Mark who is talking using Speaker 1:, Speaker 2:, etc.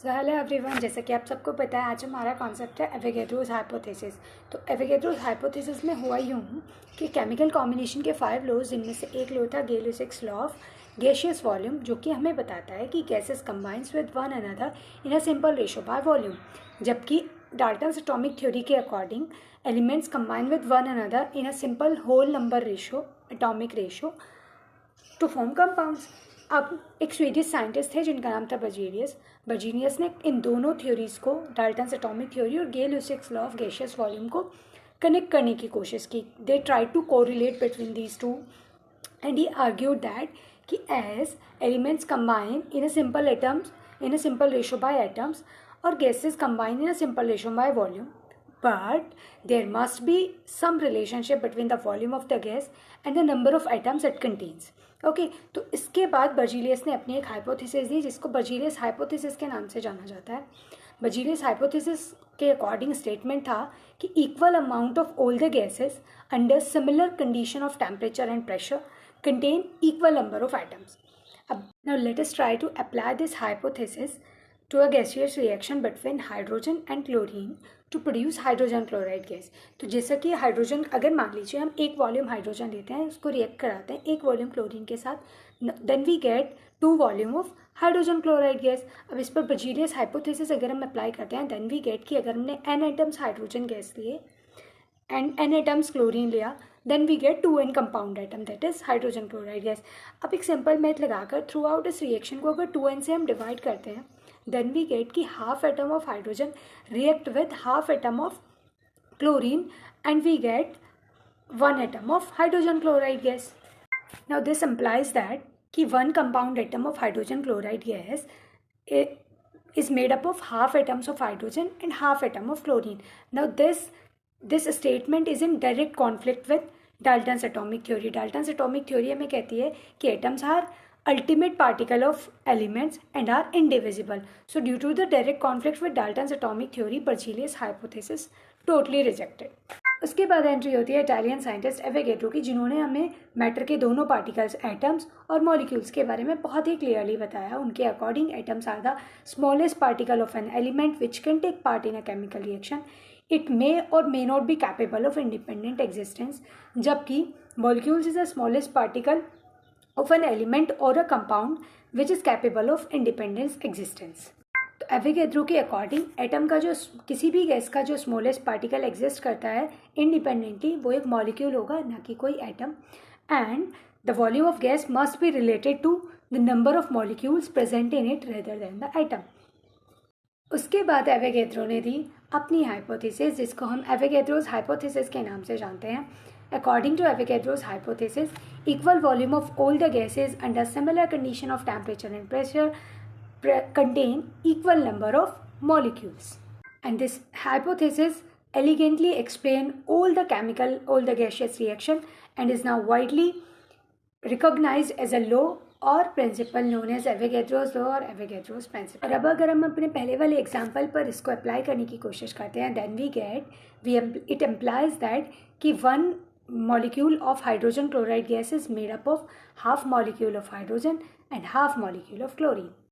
Speaker 1: Hello everyone, जैसा कि आप सबको पता है आज हमारा कॉन्सेप्ट है एवोगैड्रोस हाइपोथेसिस। तो एवोगैड्रोस हाइपोथेसिस में हुआ यूँ कि केमिकल कॉम्बिनेशन के 5 लॉज, जिनमें से एक लॉ था Gay-Lussac's law of gaseous volume, जो कि हमें बताता है कि gases combines with one another in a simple ratio by volume, जबकि डाल्टन्स एटॉमिक थ्योरी के according elements combine with one another in a simple whole number ratio, atomic ratio, to form compounds. अब एक Swedish scientist थे जिनका नाम था बर्जीनियस ने इन दोनों थ्योरीज को, डाल्टन्स एटॉमिक थ्योरी और Gay Lussac's law of gaseous volume को कनेक्ट करने की कोशिश की। They try to correlate between these two and he argued that कि as elements combine in a simple ratio by atoms और gases combine in a simple ratio by volume, but there must be some relationship between the volume of the gas and the number of atoms it contains. Okay तो इसके बाद Berzelius ने अपनी एक hypothesis दी जिसको Berzelius hypothesis के नाम से जाना जाता है। बर्जीलियस हाइपोथेसिस के अकॉर्डिंग स्टेटमेंट था कि equal amount of all the gases under similar condition of temperature and pressure contain equal number of atoms. अब now let us try to apply this hypothesis to a gaseous reaction between hydrogen and chlorine to produce hydrogen chloride gas। तो जैसा कि hydrogen, अगर मान लीजिए हम एक volume hydrogen लेते हैं, उसको रिएक्ट कराते हैं एक वॉल्यूम क्लोरीन के साथ, then we get 2 volume of hydrogen chloride gas. अब इस पर बर्जीलियस हाइपोथेसिस अगर हम अप्लाई करते हैं, देन वी गेट कि अगर हमने n एटम्स हाइड्रोजन गैस लिए एंड n एटम्स क्लोरीन लिया, then we get 2n compound atom, that is hydrogen chloride gas. अब एक सिंपल मैथ लगाकर थ्रू आउट इस रिएक्शन को अगर 2n से हम डिवाइड करते हैं, then we get कि half atom of hydrogen react with half atom of chlorine and we get 1 atom of hydrogen chloride gas. Now this implies that कि 1 compound atom of hydrogen chloride gas is made up of half atoms of hydrogen and half atom of chlorine. Now this statement is in direct conflict with Dalton's atomic theory. Dalton's atomic theory हमें कहती है कि atoms are ultimate particle of elements and are indivisible. So due to the direct conflict with Dalton's atomic theory, Berzelius hypothesis totally rejected. उसके बाद entry होती है Italian scientist Avogadro की, जिन्होंने हमें मैटर के दोनों पार्टिकल्स, एटम्स और मॉलिक्यूल्स के बारे में बहुत ही क्लियरली बताया। उनके according atoms are the smallest particle of an element which can take part in a chemical reaction. It may or may not be capable of independent existence, जबकि molecules is the smallest particle of an element or a compound which is capable of independent existence। तो Avogadro के according atom का जो, किसी भी gas का जो smallest particle exist करता है इंडिपेंडेंटली, वो एक मॉलिक्यूल होगा, ना कि कोई atom. And the volume of gas must be related to the number of molecules present in it rather than the atom. उसके बाद एवोगैड्रो ने दी अपनी हाइपोथेसिस, जिसको हम एवोगैड्रोस हाइपोथेसिस के नाम से जानते हैं। According to Avogadro's hypothesis, equal volume of all the gases under similar condition of temperature and pressure contain equal number of molecules. And this hypothesis elegantly explain all the gaseous reaction and is now widely recognized as a law और principle known as Avogadro's law और Avogadro's principle. अब अगर हम अपने पहले वाले example पर इसको अप्लाई करने की कोशिश करते हैं, देन इट इम्प्लाइज दैट कि 1 molecule of hydrogen chloride gas is made up of half molecule of hydrogen and half molecule of chlorine.